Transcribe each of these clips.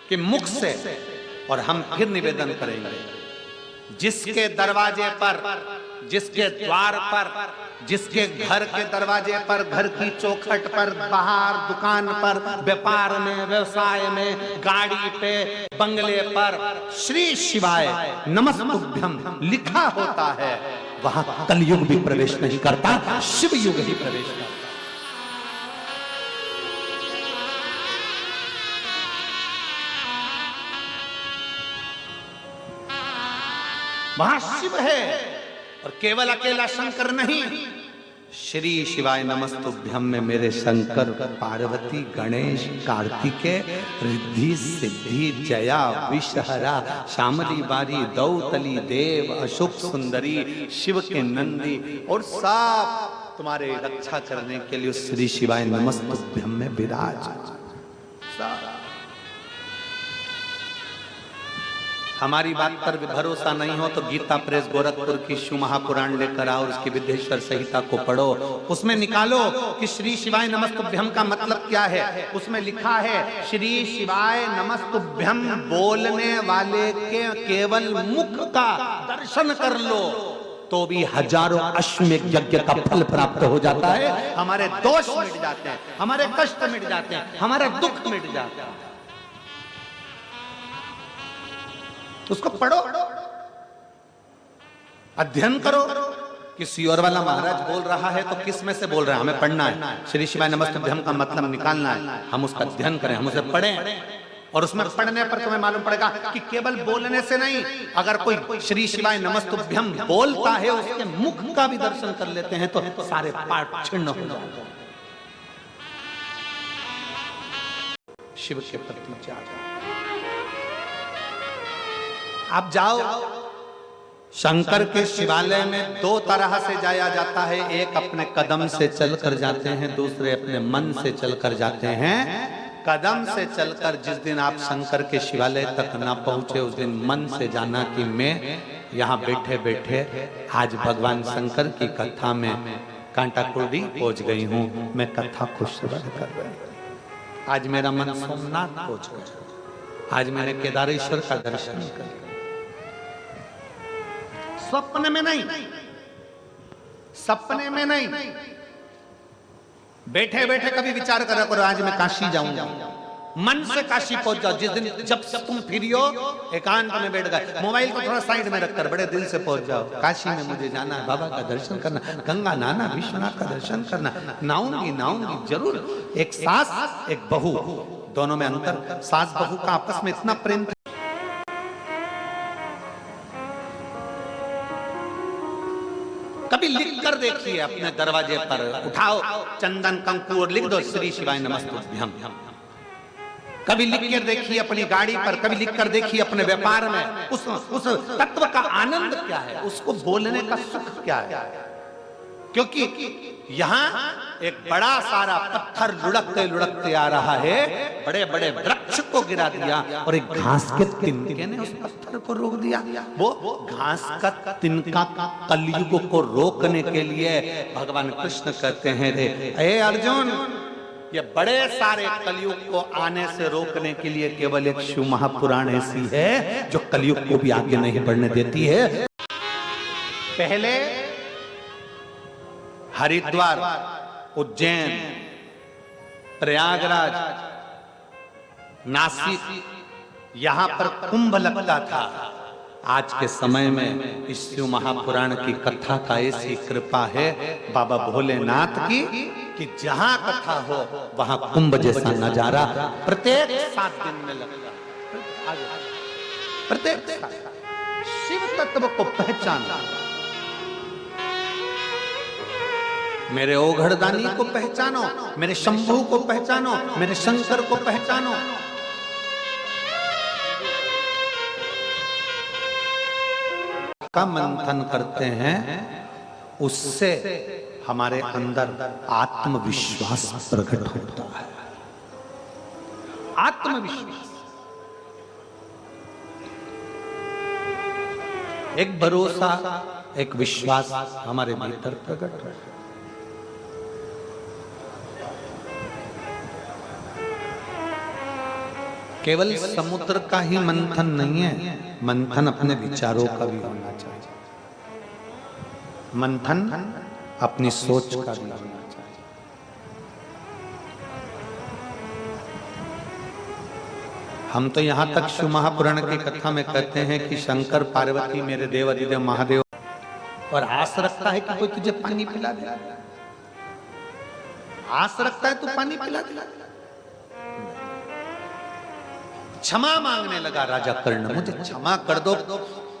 कि मुख से, और हम फिर निवेदन करेंगे, जिसके दरवाजे पर, जिसके द्वार पर, जिसके घर के दरवाजे पर, घर की चौखट पर, बाहर दुकान पर, व्यापार में, व्यवसाय में, गाड़ी पे, बंगले पर श्री शिवाय नमस्तुभ्यम लिखा होता है, वहां कलयुग भी प्रवेश नहीं करता, शिव युग ही प्रवेश करता। वहां शिव है, और केवल अकेला शंकर नहीं, श्री शिवाय नमस्तुभ्यम में मेरे शंकर, पार्वती, गणेश, कार्तिकेय, रिद्धि, सिद्धि, जया, विषहरा, श्यामली बारी, दौतली, देव, अशुभ सुंदरी, शिव के नंदी, और सब तुम्हारे रक्षा करने के लिए श्री शिवाय नमस्तुभ्यम में विराज। हमारी बात पर भरोसा नहीं हो तो गीता प्रेस गोरखपुर की शिव महापुराण लेकर आओ, उसकी विद्येश्वर संहिता को पढ़ो, उसमें निकालो कि श्री शिवाय नमस्तुभ्यम का मतलब क्या है। उसमें लिखा है श्री शिवाय नमस्तुभ्यम बोलने वाले के केवल मुख का दर्शन कर लो तो भी हजारों अश्वमेध यज्ञ का फल प्राप्त हो जाता है, हमारे दोष मिट जाते हैं, हमारे कष्ट मिट जाते हैं, हमारा दुख मिट जाता है। उसको पढ़ो, अध्ययन करो। किसी और वाला महाराज बोल रहा है तो किस में से बोल रहा है, हमें पढ़ना है। श्री शिवाय नमस्तुभ्यम का मतलब निकालना है, हम उसका अध्ययन करें, हम उसे पढ़ें, और उसमें पढ़ने पर तुम्हें मालूम पड़ेगा कि केवल बोलने से नहीं, अगर कोई श्री शिवाय नमस्तुभ्यम बोलता है, उसके मुख का भी दर्शन कर लेते हैं तो सारे पाठ छिन्न हो जाते हैं। शिव के प्रति जागो। आप जाओ, शंकर के शिवालय में दो तरह से जाया जाता है, एक अपने कदम से चलकर जाते हैं, दूसरे अपने मन से चलकर जाते हैं। कदम से चलकर जिस दिन आप शंकर के शिवालय तक ना पहुंचे, उस दिन मन से जाना कि मैं यहाँ बैठे बैठे आज भगवान शंकर की कथा में कांटा कुर्डी पहुंच गई हूँ, मैं कथा खुश कर रही हूँ। आज मेरा मन सोमनाथ पहुंच गया, आज मैंने केदारेश्वर का दर्शन कर, स्वप्न में नहीं, सपने में नहीं, बैठे बैठे कभी विचार करा करो आज मैं काशी जाऊंगा, मन से काशी पहुंच जाओ। जिस दिन जब तुम फ्री हो, एकांत में बैठ गए, मोबाइल को थोड़ा साइड में रखकर बड़े दिल से पहुंच जाओ, काशी में मुझे जाना है, बाबा का दर्शन करना, गंगा नहाना, विश्वनाथ का दर्शन करना, नाऊंगी जरूर। एक सास एक बहू, दोनों में अंतर, सास बहू का आपस में इतना प्रेम, कभी लिख कर देखिए अपने दरवाजे पर, उठाओ चंदन कंकु और लिख दो श्री शिवाय नमस्तुभ्यम। कभी लिख कर देखिए अपनी गाड़ी पर, कभी लिख कर देखिए अपने व्यापार में, उस तत्व का आनंद क्या है, उसको बोलने का सुख क्या है। क्योंकि यहाँ एक बड़ा सारा पत्थर लुढ़कते लुढ़कते आ रहा है, बड़े बड़े वृक्ष को गिरा दिया और एक घास के तिनके ने उस पत्थर को रोक दिया। वो घास का तिनका कलयुग को रोकने के लिए भगवान कृष्ण कहते हैं, रे ए अर्जुन, ये बड़े सारे कलयुग को आने से रोकने के लिए केवल एक शिव महापुराण ऐसी है जो कलयुग को भी आगे नहीं बढ़ने देती है। पहले हरिद्वार, उज्जैन, प्रयागराज, नासिक, यहां पर कुंभ लगता था। आज के समय में इस शिव महापुराण की कथा का ऐसी कृपा है बाबा भोलेनाथ की कि जहां कथा हो वहां कुंभ जैसा नजारा प्रत्येक 7 दिन में लगता है। प्रत्येक शिव तत्व को पहचाना, मेरे ओघड़दानी को पहचानो, मेरे शंभू को पहचानो, मेरे शंकर को पहचानो। का मंथन करते हैं, उससे हमारे अंदर आत्मविश्वास प्रकट होता है। आत्मविश्वास, एक भरोसा, एक विश्वास हमारे भीतर प्रकट है। केवल समुद्र का ही मंथन नहीं है, मंथन अपने विचारों का भी होना चाहिए, मंथन अपनी सोच का भी होना चाहिए। हम तो यहां तक शिव महापुराण की कथा में कहते हैं कि शंकर पार्वती मेरे देव अधिदेव महादेव, और आस रखता है कि कोई तुझे पानी पिला दे, आस रखता है तू पानी पिला दे। क्षमा मांगने लगा राजा कर्ण, मुझे क्षमा कर दो,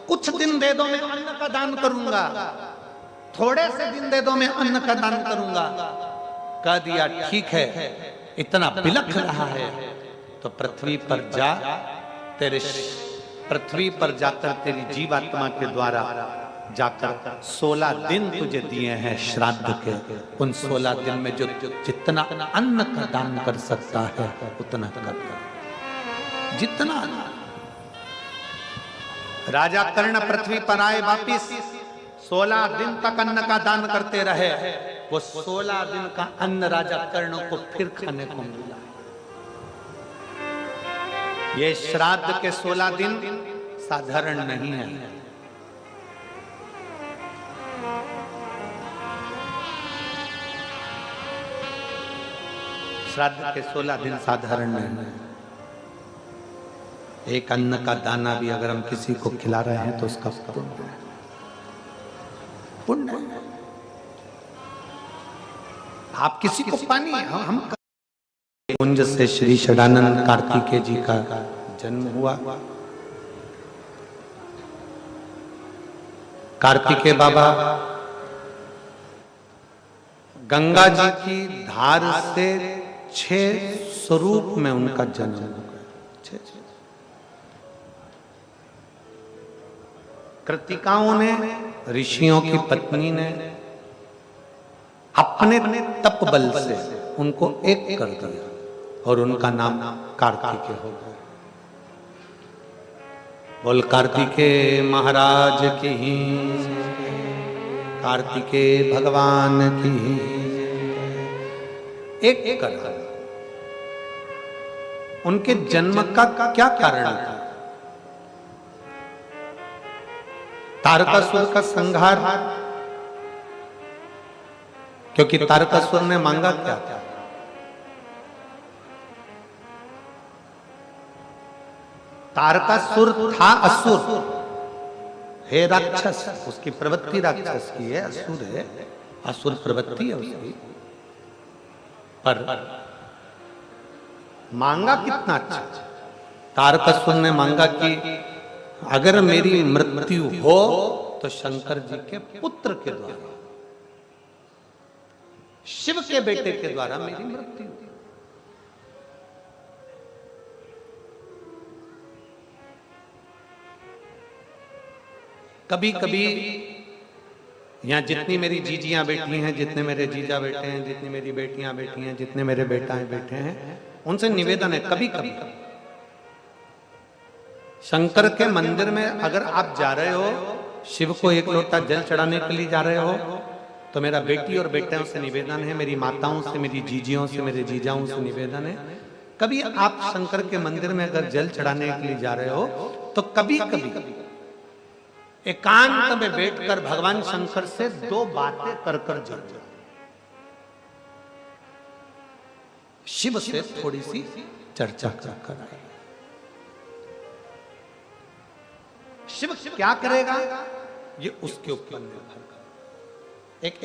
कुछ दिन दे दो, मैं अन्न का दान करूंगा, थोड़े से दिन दे दो, मैं अन्न का दान करूंगा। कह दिया ठीक है, इतना बिलख रहा है तो पृथ्वी पर जा, तेरे पृथ्वी पर जाकर तेरी जीवात्मा के द्वारा जाकर 16 दिन तुझे दिए हैं श्राद्ध के, उन 16 दिन में जो जितना अन्न का दान कर सकता है उतना कर, जितना। राजा कर्ण पृथ्वी पर आए वापिस, 16 दिन तक अन्न का दान करते रहे, वो 16 दिन का अन्न राजा कर्ण को फिर खाने को मिला। ये श्राद्ध के 16 दिन साधारण नहीं है। श्राद्ध के 16 दिन साधारण नहीं है। एक अन्न का दाना भी अगर हम किसी को खिला रहे हैं तो उसका पुण्य है। आप किसी को पानी, हम कुंज से श्री षडानंद कार्तिकेय जी का जन्म हुआ। कार्तिकेय बाबा गंगा जी की धार से 6 स्वरूप में उनका जन्म हो गया। कृतिकाओं ने, ऋषियों की पत्नी ने अपने तप बल से उनको एक कर दिया और उनका नाम कार्तिकेय हो गया। बोल कार्तिकेय महाराज की, कार्तिकेय भगवान की। एक कर दिया। उनके जन्म का क्या कारण था? तारकासुर का संहार, क्योंकि तारकासुर ने मांगा क्या था? तारकासुर था असुर, है राक्षस, उसकी प्रवृत्ति राक्षस की है, असुर है, असुर प्रवृत्ति है उसकी। पर मांगा कितना अच्छा? तारकासुर ने मांगा कि अगर मेरी मृत्यु हो तो शंकर जी के पुत्र के द्वारा, शिव के बेटे के द्वारा मेरी मृत्यु। कभी कभी यहां जितनी मेरी जीजियां बैठी हैं, जितने मेरे जीजा बैठे हैं, जितनी मेरी बेटियां बैठी हैं, जितने मेरे बेटाएं बैठे हैं, उनसे निवेदन है, कभी कभी शंकर के मंदिर में अगर आप जा रहे हो, शिव को एक लोटा जल चढ़ाने के लिए जा रहे हो, तो मेरा बेटी और बेटियों से निवेदन है, मेरी माताओं से, मेरी जीजियों से, मेरे जीजाओं से निवेदन है, कभी आप शंकर के मंदिर में अगर जल चढ़ाने के लिए जा रहे हो तो कभी कभी एकांत में बैठकर भगवान शंकर से 2 बातें कर कर जल, शिव से थोड़ी सी चर्चा कर आए। शिव क्या करेगा ये उसके ऊपर निर्भर करता है।